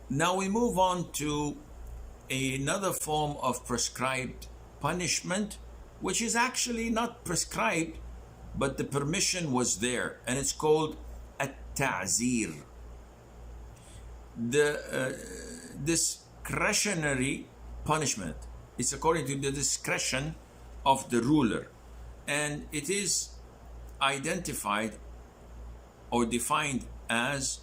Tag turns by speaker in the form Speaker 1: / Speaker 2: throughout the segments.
Speaker 1: Now we move on to another form of prescribed punishment, which is actually not prescribed, but the permission was there, and it's called at-ta'zir. The discretionary punishment. It's according to the discretion of the ruler, and it is identified or defined as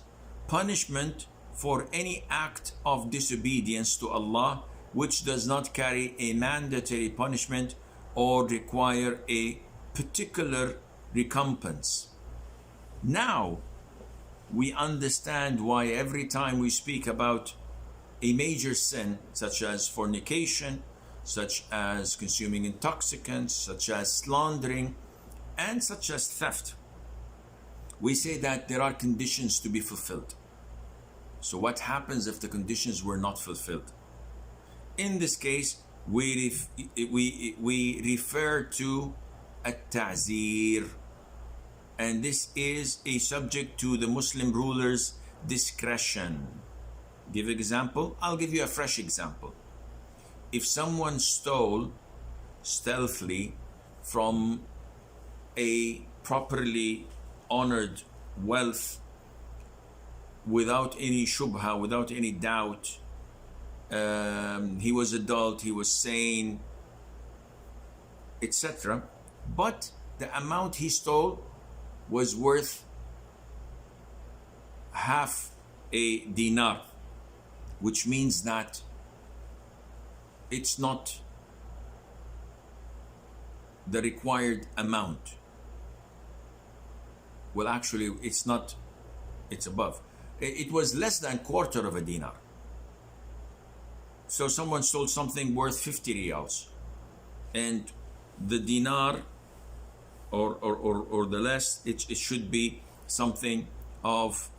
Speaker 1: punishment for any act of disobedience to Allah which does not carry a mandatory punishment or require a particular recompense. Now we understand why every time we speak about a major sin such as fornication, such as consuming intoxicants, such as slandering, and such as theft, we say that there are conditions to be fulfilled. So what happens if the conditions were not fulfilled? In this case, we refer to at-Tazir, and this is a subject to the Muslim ruler's discretion. Give example. I'll give you a fresh example. If someone stole stealthily from a properly honored wealth without any shubha, without any doubt, he was adult, he was sane, etc. But the amount he stole was worth half a dinar, which means that it's not the required amount. Well, actually, it's not, it's above. It was less than quarter of a dinar. So someone stole something worth 50 riyals, and the dinar or the less, it should be something of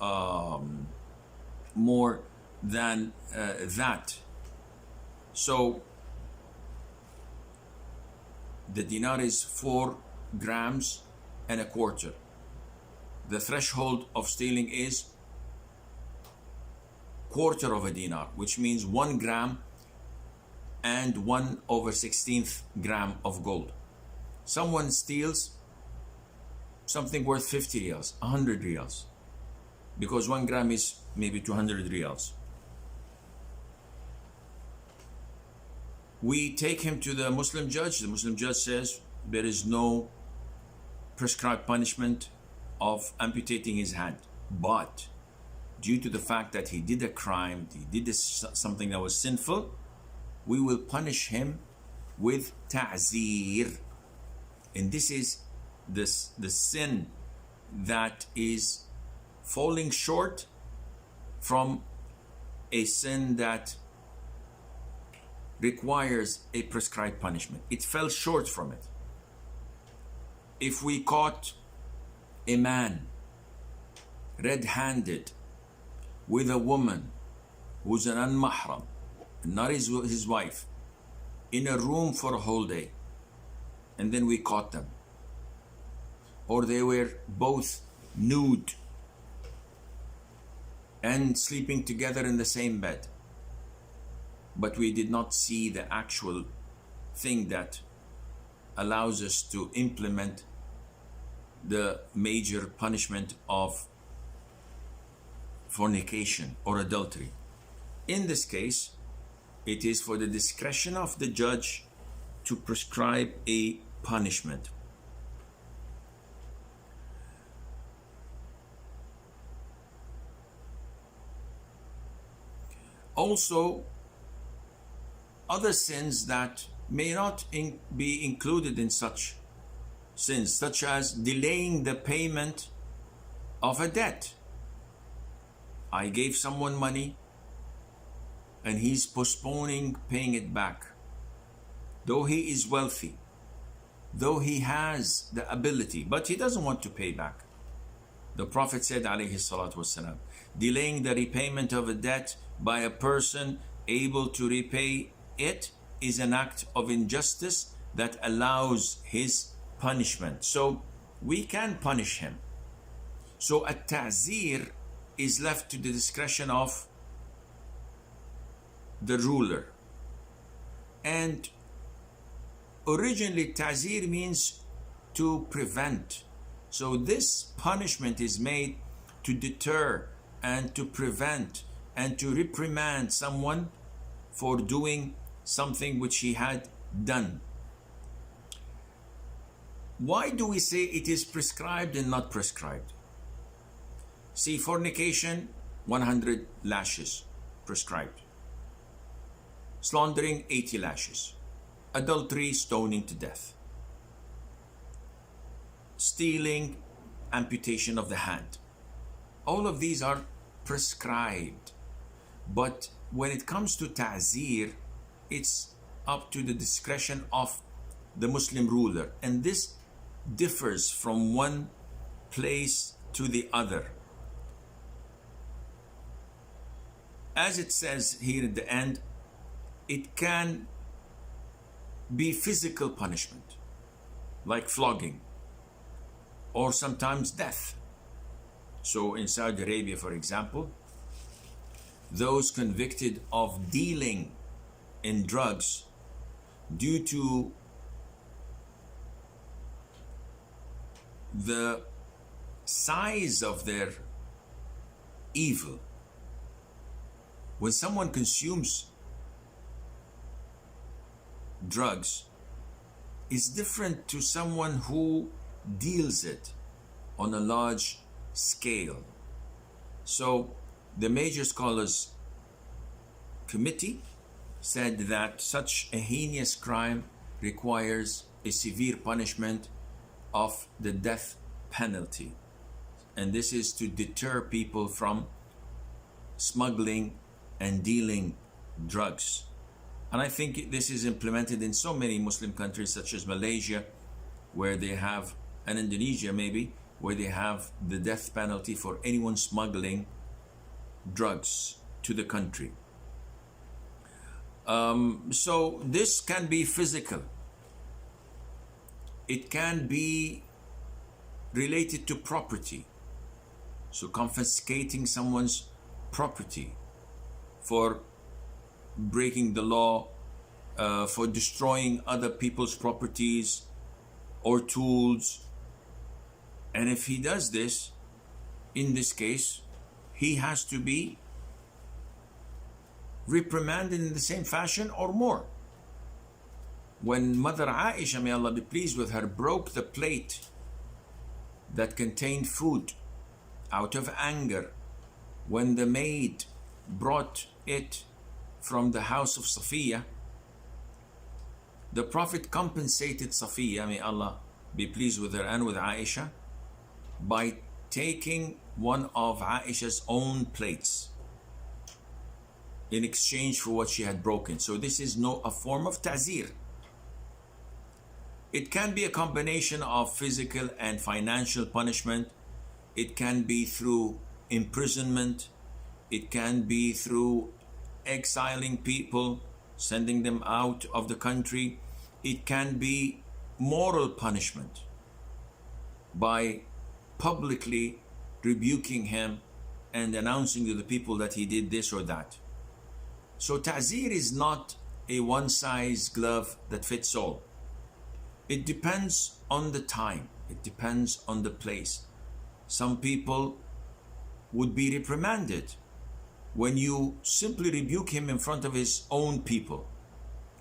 Speaker 1: more than that. So the dinar is 4 grams and a quarter. The threshold of stealing is quarter of a dinar, which means 1 gram and 1/16 gram of gold. Someone steals something worth 50 riyals, 100 riyals, because 1 gram is maybe 200 riyals. We take him to the Muslim judge. The Muslim judge says there is no prescribed punishment of amputating his hand, but due to the fact that he did a crime, he did something that was sinful, we will punish him with ta'zir. And this is the sin that is falling short from a sin that requires a prescribed punishment. It fell short from it. If we caught a man red-handed with a woman who's an unmahram, not his wife, in a room for a whole day, and then we caught them, or they were both nude and sleeping together in the same bed, but we did not see the actual thing that allows us to implement the major punishment of fornication or adultery. In this case, it is for the discretion of the judge to prescribe a punishment. Also, other sins that may not be included in such sins, such as delaying the payment of a debt. I gave someone money and he's postponing paying it back. Though he is wealthy, though he has the ability, but he doesn't want to pay back. The Prophet said, alayhi salatu wasalam, delaying the repayment of a debt by a person able to repay it is an act of injustice that allows his punishment. So we can punish him. So at-ta'zir is left to the discretion of the ruler. And originally, Tazir means to prevent. So this punishment is made to deter and to prevent and to reprimand someone for doing something which he had done. Why do we say it is prescribed and not prescribed? See, fornication, 100 lashes prescribed. Slandering, 80 lashes. Adultery, stoning to death. Stealing, amputation of the hand. All of these are prescribed. But when it comes to ta'zir, it's up to the discretion of the Muslim ruler. And this differs from one place to the other. As it says here at the end, it can be physical punishment, like flogging, or sometimes death. So in Saudi Arabia, for example, those convicted of dealing in drugs due to the size of their evil, when someone consumes drugs, is different to someone who deals it on a large scale. So the major scholars committee said that such a heinous crime requires a severe punishment of the death penalty. And this is to deter people from smuggling and dealing drugs. And I think this is implemented in so many Muslim countries, such as Malaysia, where they have, and Indonesia maybe, where they have the death penalty for anyone smuggling drugs to the country. So this can be physical. It can be related to property. So confiscating someone's property for breaking the law, for destroying other people's properties or tools. And if he does this, in this case, he has to be reprimanded in the same fashion or more. When Mother Aisha, may Allah be pleased with her, broke the plate that contained food out of anger, when the maid brought it from the house of Safiya, the Prophet compensated Safiya, may Allah be pleased with her and with Aisha, by taking one of Aisha's own plates in exchange for what she had broken. So this is a form of ta'zir. It can be a combination of physical and financial punishment. It can be through imprisonment. It can be through exiling people, sending them out of the country. It can be moral punishment by publicly rebuking him and announcing to the people that he did this or that. So ta'zir is not a one-size-glove that fits all. It depends on the time. It depends on the place. Some people would be reprimanded when you simply rebuke him in front of his own people.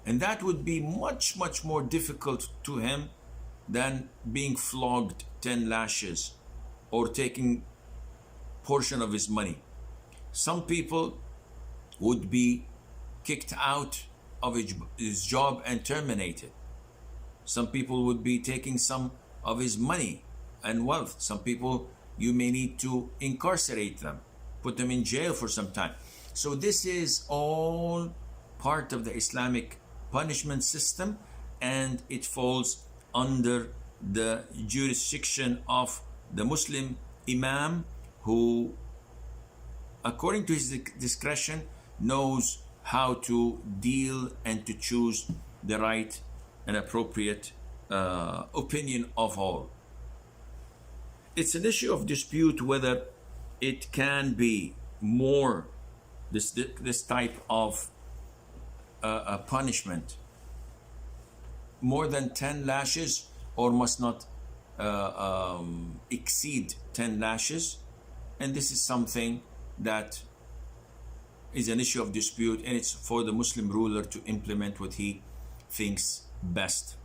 Speaker 1: And that would be much, much more difficult to him than being flogged 10 lashes or taking portion of his money. Some people would be kicked out of his job and terminated. Some people would be taking some of his money and wealth. Some people, you may need to incarcerate them, put them in jail for some time. So this is all part of the Islamic punishment system, and it falls under the jurisdiction of the Muslim Imam, who, according to his discretion, knows how to deal and to choose the right and appropriate opinion of all. It's an issue of dispute whether it can be more, this type of a punishment more than 10 lashes or must not exceed 10 lashes. And this is something that is an issue of dispute, and it's for the Muslim ruler to implement what he thinks best.